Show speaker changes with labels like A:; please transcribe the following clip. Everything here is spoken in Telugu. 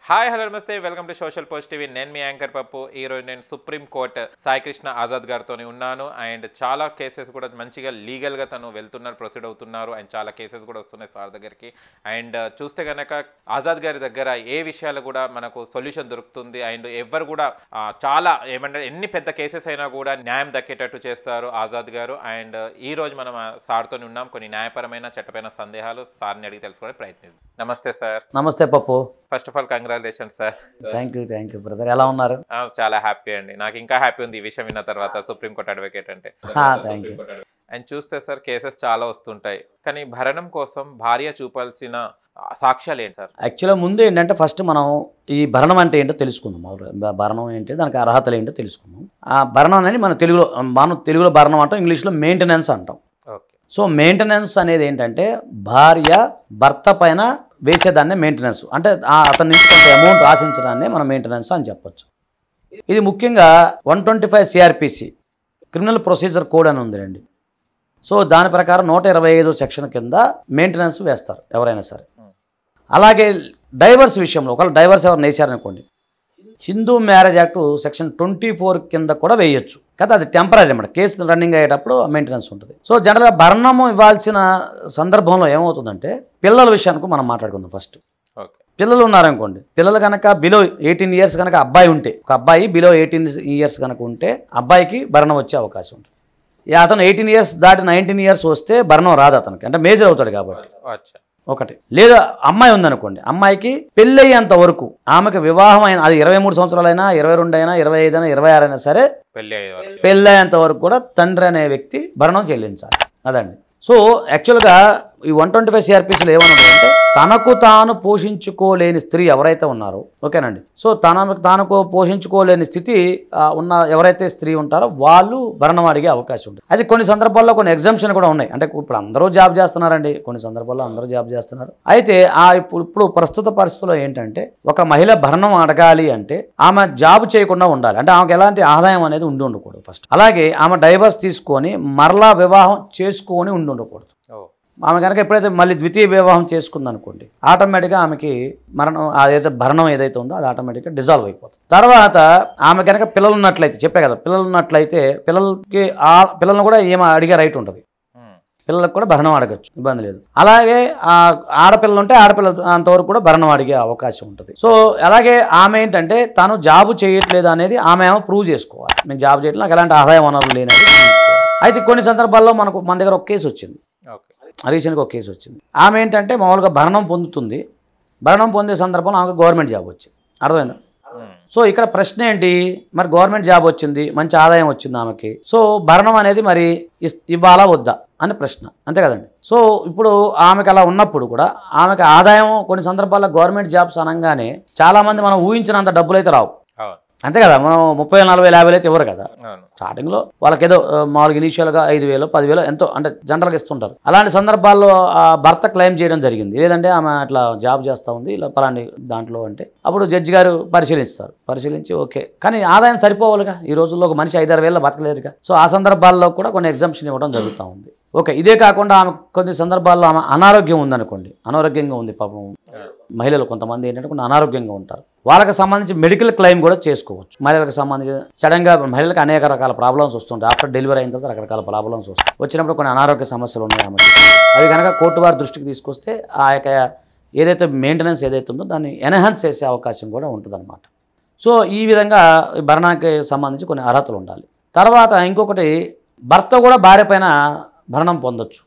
A: హాయ్ హలో నమస్తే welcome to social post TV. నేను మీ యాంకర్ పప్పు. ఈరోజు నేను సుప్రీం కోర్ట్ సాయి కృష్ణ ఆజాద్ గారితో ఉన్నాను. అండ్ చాలా కేసెస్ కూడా మంచిగా లీగల్గా తను వెళ్తున్నారు, ప్రొసీడ్ అవుతున్నారు. అండ్ చాలా కేసెస్ కూడా వస్తున్నాయి సార్ దగ్గరికి. అండ్ చూస్తే కనుక ఆజాద్ గారి దగ్గర ఏ విషయాలు కూడా మనకు సొల్యూషన్ దొరుకుతుంది. అండ్ ఎవరు కూడా చాలా ఏమంటారు, ఎన్ని పెద్ద కేసెస్ అయినా కూడా న్యాయం దక్కేటట్టు చేస్తారు ఆజాద్ గారు. అండ్ ఈ రోజు మనం సార్తో ఉన్నాం. కొన్ని న్యాయపరమైన చట్టపరమైన సందేహాలు సార్ని అడిగి తెలుసుకోవడానికి ప్రయత్నిస్తాం. నమస్తే సార్.
B: నమస్తే పప్పు.
A: First of all congratulations sir.
B: Thank you brother. ఎలా ఉన్నారు?
A: చాలా హ్యాపీ అండి. నాకు ఇంకా హ్యాపీ ఉంది ఈ విషయం విన్న తర్వాత, సుప్రీంకోర్టు అడ్వకేట్ అంటే.
B: Thank you.
A: అండ్ చూస్తే సార్ కేసెస్ చాలా వస్తుంటాయి, కానీ భరణం కోసం భార్య చూపాల్సిన సాక్ష్యాలు ఏంటి సార్?
B: యాక్చువల్గా ముందు ఏంటంటే ఫస్ట్ మనం ఈ భరణం అంటే ఏంటో తెలుసుకుందాం. భరణం ఏంటి, దానికి అర్హతలు ఏంటో తెలుసుకుందాం. ఆ భరణం అనేది మనం తెలుగులో భరణం అంటాం, ఇంగ్లీష్లో మెయింటెనెన్స్ అంటాం. సో మెయింటెనెన్స్ అనేది ఏంటంటే భార్య భర్త పైన వేసేదాన్నే మెయింటెనెన్స్ అంటే అతని నుంచి కొంత అమౌంట్ ఆశించడాన్ని మనం మెయింటెనెన్స్ అని చెప్పొచ్చు. ఇది ముఖ్యంగా 125 CRPC క్రిమినల్ ప్రొసీజర్ కోడ్ అని ఉందండి. సో దాని ప్రకారం 125 సెక్షన్ కింద మెయింటెనెన్స్ వేస్తారు ఎవరైనా సరే. అలాగే డైవర్స్ విషయంలో ఒకవేళ డైవర్స్ ఎవరు వేసారనుకోండి, హిందూ మ్యారేజ్ యాక్ట్ సెక్షన్ 24 కింద కూడా వేయొచ్చు. కదా అది టెంపరీ అన్నమాట. కేసు రన్నింగ్ అయ్యేటప్పుడు మెయింటెనెన్స్ ఉంటుంది. సో జనరల్గా భరణము ఇవ్వాల్సిన సందర్భంలో ఏమవుతుందంటే పిల్లల విషయానికి మనం మాట్లాడుకుందాం ఫస్ట్. పిల్లలు ఉన్నారనుకోండి, పిల్లలు కనుక బిలో 18 ఇయర్స్ కనుక అబ్బాయి ఉంటే, ఒక అబ్బాయి బిలో 18 ఇయర్స్ కనుక ఉంటే అబ్బాయికి భరణం వచ్చే అవకాశం ఉంటుంది. అతను 18 ఇయర్స్ దాటి 19 ఇయర్స్ వస్తే భరణం రాదు అతనికి, అంటే మేజర్ అవుతాడు కాబట్టి. ఒకటి. లేదా అమ్మాయి ఉందనుకోండి, అమ్మాయికి పెళ్ళి అయ్యేంత వరకు, ఆమెకు వివాహం అయిన అది 23 సంవత్సరాలైనా 22 అయినా 25 అయినా 26 అయినా సరే పెళ్ళి అయ్యేంత వరకు కూడా తండ్రి అనే వ్యక్తి భరణం చెల్లించాలి. అదండి. సో యాక్చువల్గా ఈ 125 CRPCలో ఏమనుందంటే తనకు తాను పోషించుకోలేని స్త్రీ ఎవరైతే ఉన్నారో, ఓకేనండి, సో తనకు పోషించుకోలేని స్థితి ఉన్న ఎవరైతే స్త్రీ ఉంటారో వాళ్ళు భరణం అడిగే అవకాశం ఉంటుంది. అది కొన్ని సందర్భాల్లో కొన్ని ఎగ్జామ్షన్ కూడా ఉన్నాయి. అంటే ఇప్పుడు అందరూ జాబ్ చేస్తున్నారండి, కొన్ని సందర్భాల్లో అందరూ జాబ్ చేస్తున్నారు. అయితే ఇప్పుడు ప్రస్తుత పరిస్థితుల్లో ఏంటంటే ఒక మహిళ భరణం అడగాలి అంటే ఆమె జాబ్ చేయకుండా ఉండాలి. అంటే ఆమెకు ఎలాంటి ఆదాయం అనేది ఉండకూడదు ఫస్ట్. అలాగే ఆమె డైవర్స్ తీసుకొని మరలా వివాహం చేసుకొని ఉండకూడదు. ఆమె కనుక ఎప్పుడైతే మళ్ళీ ద్వితీయ వివాహం చేసుకుందనుకోండి, ఆటోమేటిక్గా ఆమెకి భరణం ఏదైతే ఉందో అది ఆటోమేటిక్గా డిజాల్వ్ అయిపోతుంది. తర్వాత ఆమె కనుక పిల్లలు ఉన్నట్లయితే, చెప్పే కదా పిల్లలు ఉన్నట్లయితే పిల్లలను కూడా ఏమో అడిగే రైట్ ఉంటుంది. పిల్లలకు కూడా భరణం అడగచ్చు, ఇబ్బంది లేదు. అలాగే ఆడపిల్లలు ఉంటే ఆడపిల్ల అంతవరకు కూడా భరణం అడిగే అవకాశం ఉంటుంది. సో అలాగే ఆమె ఏంటంటే తను జాబు చేయట్లేదు అనేది ఆమె ప్రూవ్ చేసుకోవాలి. మేము జాబ్ చేయట్లేదు, నాకు ఎలాంటి ఆదాయ వనరులు లేనది. అయితే కొన్ని సందర్భాల్లో మన దగ్గర ఒక కేసు వచ్చింది, రీసెంట్గా ఒక కేసు వచ్చింది. ఆమె ఏంటంటే మామూలుగా భరణం పొందుతుంది. భరణం పొందే సందర్భంలో ఆమెకు గవర్నమెంట్ జాబ్ వచ్చింది. అర్థమైందా? సో ఇక్కడ ప్రశ్న ఏంటి, మరి గవర్నమెంట్ జాబ్ వచ్చింది, మంచి ఆదాయం వచ్చింది ఆమెకి, సో భరణం అనేది మరి ఇవ్వాలా వద్దా అని ప్రశ్న, అంతే కదండి. సో ఇప్పుడు ఆమెకు అలా ఉన్నప్పుడు కూడా ఆమెకు ఆదాయం కొన్ని సందర్భాల్లో గవర్నమెంట్ జాబ్స్ అనగానే చాలామంది మనం ఊహించినంత డబ్బులు అయితే రావు, అంతే కదా. మనం 30,000, 40,000, 50,000 అయితే ఇవ్వరు కదా స్టార్టింగ్లో. వాళ్ళకి ఏదో మామూలుగా ఇనీషియల్గా 5,000, 10,000 ఎంతో అంటే జనరల్గా ఇస్తుంటారు. అలాంటి సందర్భాల్లో భర్త క్లెయిమ్ చేయడం జరిగింది, లేదంటే ఆమె అట్లా జాబ్ చేస్తూ ఉంది ఇలా పలాంటి దాంట్లో అంటే, అప్పుడు జడ్జి గారు పరిశీలించి ఓకే, కానీ ఆదాయం సరిపోవాలిగా. ఈ రోజుల్లో ఒక మనిషి 5-6 వేల బతకలేరుగా. సో ఆ సందర్భాల్లో కూడా కొన్ని ఎగ్జామ్షన్ ఇవ్వడం జరుగుతూ ఉంది. ఓకే, ఇదే కాకుండా ఆమె కొన్ని సందర్భాల్లో ఆమె అనారోగ్యం ఉందనుకోండి, అనారోగ్యంగా ఉంది పాపం. మహిళలు కొంతమంది ఏంటంటే కొన్ని అనారోగ్యంగా ఉంటారు, వాళ్ళకి సంబంధించి మెడికల్ క్లెయిమ్ కూడా చేసుకోవచ్చు. మహిళలకు సంబంధించి సడన్గా మహిళలకు అనేక రకాల ప్రాబ్లమ్స్ వస్తుంటాయి. ఆఫ్టర్ డెలివరీ అయిన తర్వాత రకరకాల ప్రాబ్లమ్స్ వస్తాయి. వచ్చినప్పుడు కొన్ని అనారోగ్య సమస్యలు ఉన్నాయి ఆమెకి. అవి కనుక కోర్టు వారి దృష్టికి తీసుకొస్తే ఆ యొక్క ఏదైతే మెయింటెనెన్స్ ఏదైతే ఉందో దాన్ని ఎన్హాన్స్ చేసే అవకాశం కూడా ఉంటుందన్నమాట. సో ఈ విధంగా భరణానికి సంబంధించి కొన్ని అర్హతలు ఉండాలి. తర్వాత ఇంకొకటి, భర్త కూడా భార్య పైన భరణం పొందొచ్చు.